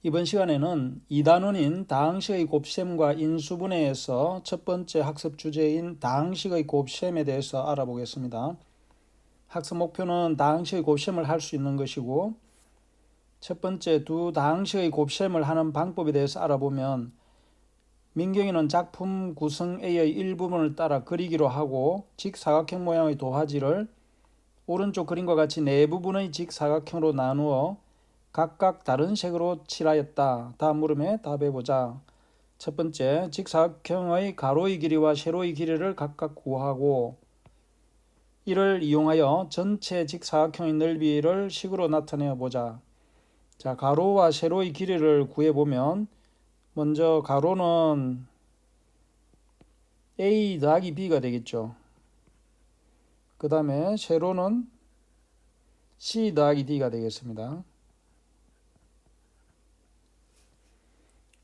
이번 시간에는 2단원인 다항식의 곱셈과 인수분해에서 첫 번째 학습 주제인 다항식의 곱셈에 대해서 알아보겠습니다. 학습 목표는 다항식의 곱셈을 할 수 있는 것이고, 첫 번째 두 다항식의 곱셈을 하는 방법에 대해서 알아보면, 민경이는 작품 구성 A의 일부분을 따라 그리기로 하고 직사각형 모양의 도화지를 오른쪽 그림과 같이 네 부분의 직사각형으로 나누어 각각 다른 색으로 칠하였다. 다음 물음에 답해보자. 첫 번째, 직사각형의 가로의 길이와 세로의 길이를 각각 구하고 이를 이용하여 전체 직사각형의 넓이를 식으로 나타내어 보자. 자, 가로와 세로의 길이를 구해보면 먼저 가로는 A 더하기 B가 되겠죠. 그 다음에 세로는 C 더하기 D가 되겠습니다.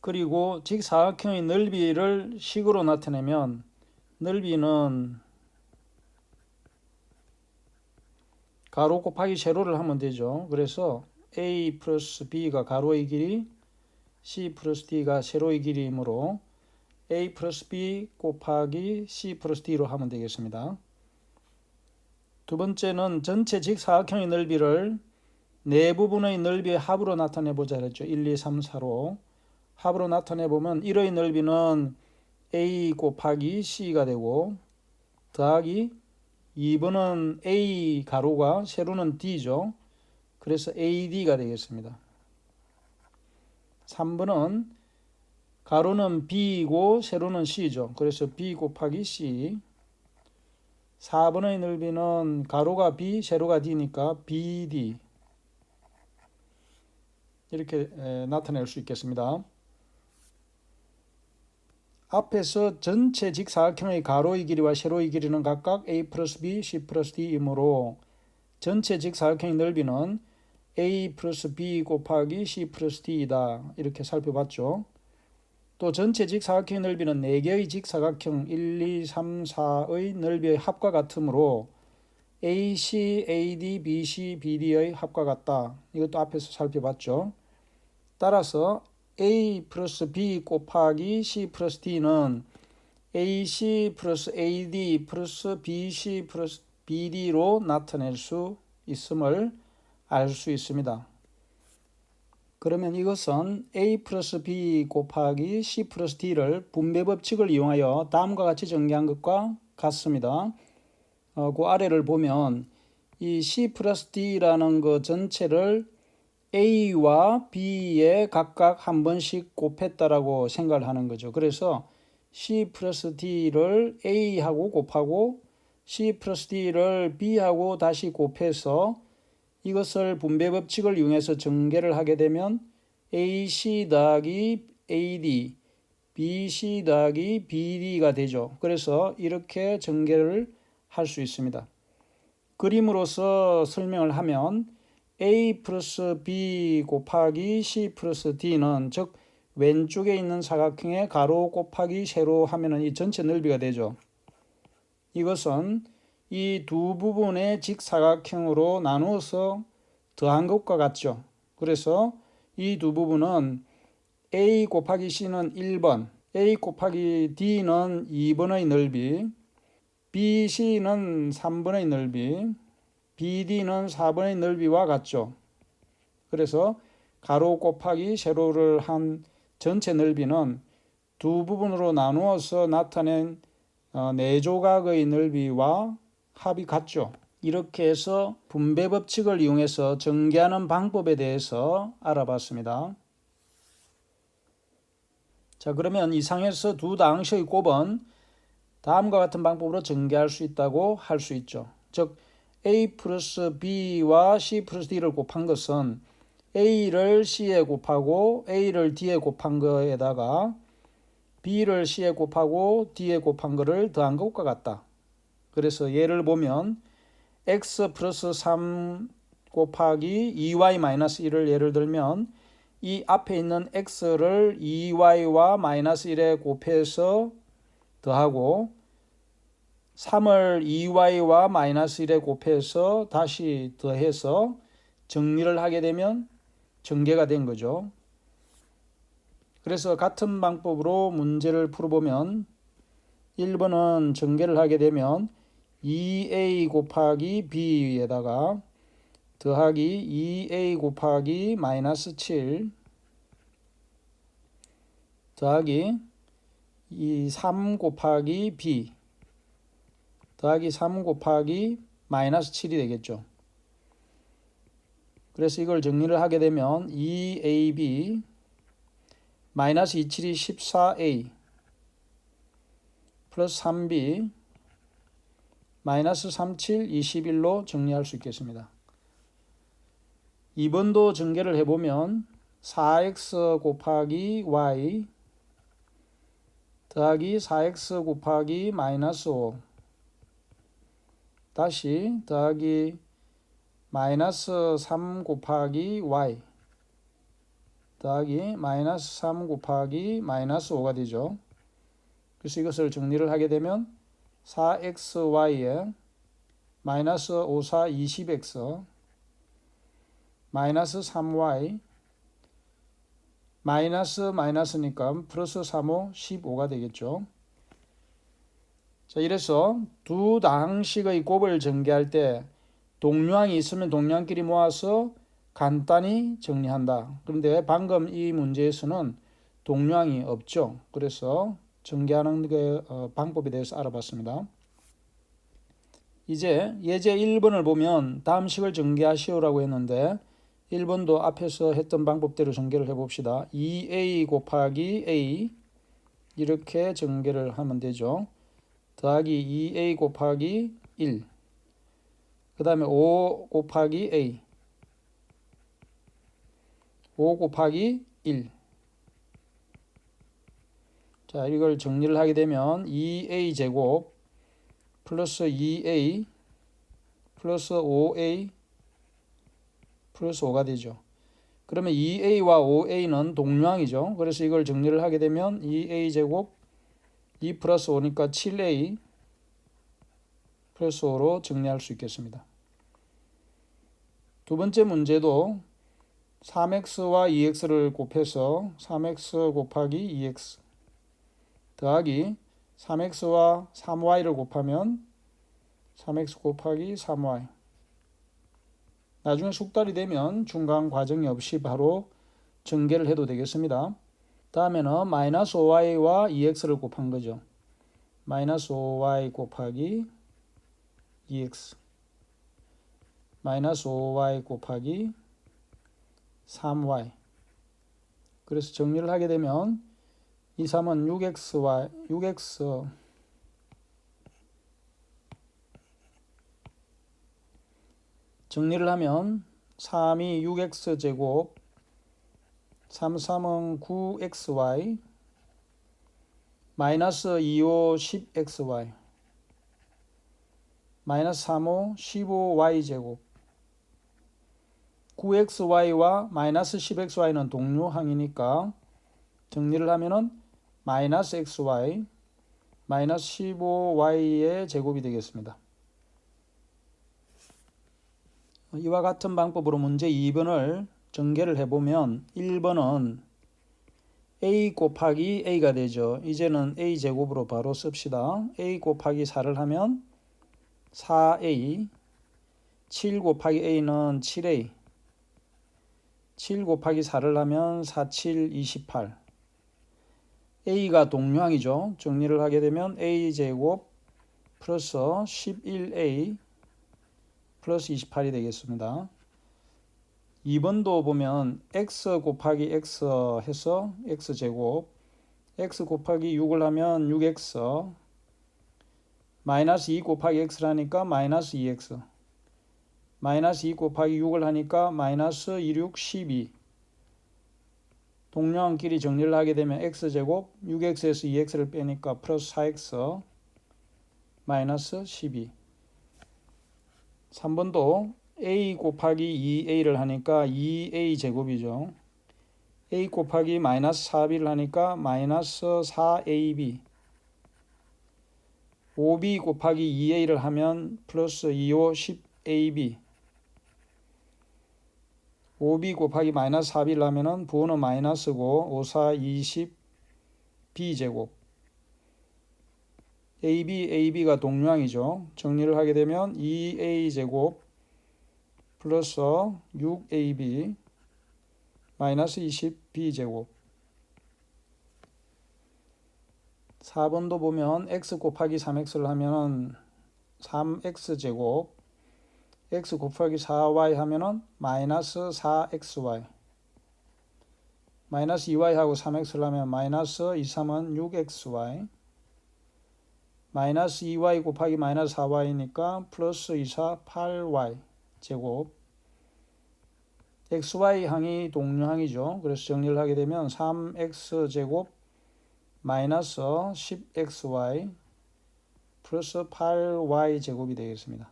그리고 직사각형의 넓이를 식으로 나타내면 넓이는 가로 곱하기 세로를 하면 되죠. 그래서 A 플러스 B가 가로의 길이, C 플러스 D가 세로의 길이이므로 A 플러스 B 곱하기 C 플러스 D로 하면 되겠습니다. 두 번째는 전체 직사각형의 넓이를 네 부분의 넓이의 합으로 나타내보자 그랬죠. 1, 2, 3, 4로. 합으로 나타내보면 1의 넓이는 A 곱하기 C가 되고 더하기 2번은 A 가로가 세로는 D죠. 그래서 AD가 되겠습니다. 3번은 가로는 B이고 세로는 C죠. 그래서 B 곱하기 C. 4번의 넓이는 가로가 B, 세로가 D니까 BD. 이렇게 나타낼 수 있겠습니다. 앞에서 전체 직사각형의 가로의 길이와 세로의 길이는 각각 A 플러스 B, C 플러스 D이므로 전체 직사각형의 넓이는 A 플러스 B 곱하기 C 플러스 D이다. 이렇게 살펴봤죠. 또 전체 직사각형의 넓이는 4개의 직사각형 1, 2, 3, 4의 넓이의 합과 같으므로 AC, AD, BC, BD의 합과 같다. 이것도 앞에서 살펴봤죠. 따라서 A 플러스 B 곱하기 C 플러스 D는 AC 플러스 AD 플러스 BC 플러스 BD로 나타낼 수 있음을 알 수 있습니다. 그러면 이것은 A 플러스 B 곱하기 C 플러스 D를 분배 법칙을 이용하여 다음과 같이 전개한 것과 같습니다. 그 아래를 보면 이 C 플러스 D라는 것 전체를 A와 B에 각각 한 번씩 곱했다라고 생각을 하는 거죠. 그래서 C 플러스 D를 A하고 곱하고 C 플러스 D를 B하고 다시 곱해서 이것을 분배 법칙을 이용해서 전개를 하게 되면 AC 더하기 AD, BC 더하기 BD가 되죠. 그래서 이렇게 전개를 할 수 있습니다. 그림으로서 설명을 하면 A 플러스 B 곱하기 C 플러스 D는 즉 왼쪽에 있는 사각형의 가로 곱하기 세로 하면은 이 전체 넓이가 되죠. 이것은 이 두 부분의 직사각형으로 나누어서 더한 것과 같죠. 그래서 이 두 부분은 A 곱하기 C는 1번, A 곱하기 D는 2번의 넓이, BC는 3번의 넓이, BD는 4번의 넓이와 같죠. 그래서 가로 곱하기 세로를 한 전체 넓이는 두 부분으로 나누어서 나타낸 4조각의 넓이와 합이 같죠. 이렇게 해서 분배 법칙을 이용해서 전개하는 방법에 대해서 알아봤습니다. 자, 그러면 이상에서 두 다항식의 곱은 다음과 같은 방법으로 전개할 수 있다고 할 수 있죠. 즉 A 플러스 B와 C 플러스 D를 곱한 것은 A를 C에 곱하고 A를 D에 곱한 거에다가 B를 C에 곱하고 D에 곱한 거를 더한 것과 같다. 그래서 예를 보면 X 플러스 3 곱하기 2Y 마이너스 1을 예를 들면 이 앞에 있는 X를 2Y와 마이너스 1에 곱해서 더하고 3을 2Y와 마이너스 1에 곱해서 다시 더해서 정리를 하게 되면 전개가 된 거죠. 그래서 같은 방법으로 문제를 풀어보면 1번은 전개를 하게 되면 2a 곱하기 b에다가 더하기 2a 곱하기 마이너스 7 더하기 3 곱하기 b 더하기 3 곱하기 마이너스 7이 되겠죠. 그래서 이걸 정리를 하게 되면 2ab 마이너스 27이 14a 플러스 3b 마이너스 37 21로 정리할 수 있겠습니다. 2번도 전개를 해보면 4x 곱하기 y 더하기 4x 곱하기 마이너스 5 다시 더하기 마이너스 3 곱하기 y 더하기 마이너스 3 곱하기 마이너스 5가 되죠. 그래서 이것을 정리를 하게 되면 4xy에 마이너스 5, 4, 20x 마이너스 3y 마이너스니까 플러스 3, 5, 15가 되겠죠. 자, 이래서 두 다항식의 곱을 전개할 때 동류항이 있으면 동류항끼리 모아서 간단히 정리한다. 그런데 방금 이 문제에서는 동류항이 없죠. 그래서 전개하는 방법에 대해서 알아봤습니다. 이제 예제 1번을 보면 다음 식을 전개하시오라고 했는데 1번도 앞에서 했던 방법대로 전개를 해봅시다. 2a 곱하기 a 이렇게 전개를 하면 되죠. 더하기 2a 곱하기 1 그 다음에 5 곱하기 a 5 곱하기 1 자, 이걸 정리를 하게 되면 2a 제곱 플러스 2a 플러스 5a 플러스 5가 되죠. 그러면 2a와 5a는 동류항이죠. 그래서 이걸 정리를 하게 되면 2a 제곱 2 플러스 5니까 7a 플러스 5로 정리할 수 있겠습니다. 두 번째 문제도 3x와 2x를 곱해서 3x 곱하기 2x 더하기 3x와 3y를 곱하면 3x 곱하기 3y 나중에 숙달이 되면 중간 과정이 없이 바로 전개를 해도 되겠습니다. 다음에는 마이너스 5y와 2x를 곱한 거죠. 마이너스 5y 곱하기 2x 마이너스 5y 곱하기 3y 그래서 정리를 하게 되면 2, 3은 6x 정리를 하면 3이 6x제곱 3, 3은 9xy 마이너스 2, 5, 10xy 마이너스 3, 5, 15y제곱 9xy와 마이너스 10xy는 동류항이니까 정리를 하면은 마이너스 xy 마이너스 15y의 제곱이 되겠습니다. 이와 같은 방법으로 문제 2번을 전개를 해보면 1번은 a 곱하기 a가 되죠. 이제는 a 제곱으로 바로 씁시다. a 곱하기 4를 하면 4a 7 곱하기 a는 7a 7 곱하기 4를 하면 4, 7, 28 a가 동류항이죠. 정리를 하게 되면 a제곱 플러스 11a 플러스 28이 되겠습니다. 2번도 보면 x 곱하기 x 해서 x제곱 x 곱하기 6을 하면 6x 마이너스 2 곱하기 x를 하니까 마이너스 2x 마이너스 2 곱하기 6을 하니까 마이너스 2, 6, 12 동류항끼리 정리를 하게 되면 x제곱 6x에서 2x를 빼니까 플러스 4x 마이너스 12 3번도 a 곱하기 2a를 하니까 2a 제곱이죠. a 곱하기 마이너스 4b를 하니까 마이너스 4ab 5b 곱하기 2a를 하면 플러스 2, 5, 10ab 5b 곱하기 마이너스 4b를 하면은 부호는 마이너스고 5, 4, 20 b제곱. ab가 동류항이죠. 정리를 하게 되면 2a제곱 플러스 6ab 마이너스 20b제곱. 4번도 보면 x 곱하기 3x를 하면은 3x제곱, x 곱하기 4y 하면은 마이너스 4xy, 마이너스 2y하고 3x를 하면 마이너스 2, 3은 6xy, 마이너스 2y 곱하기 마이너스 4y니까 플러스 2, 4, 8y 제곱. xy항이 동류항이죠. 그래서 정리를 하게 되면 3x제곱 마이너스 10xy 플러스 8y 제곱이 되겠습니다.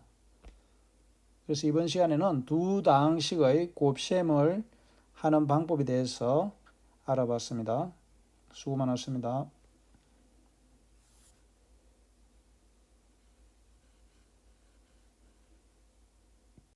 그래서 이번 시간에는 두 다항식의 곱셈을 하는 방법에 대해서 알아봤습니다. 수고 많았습니다.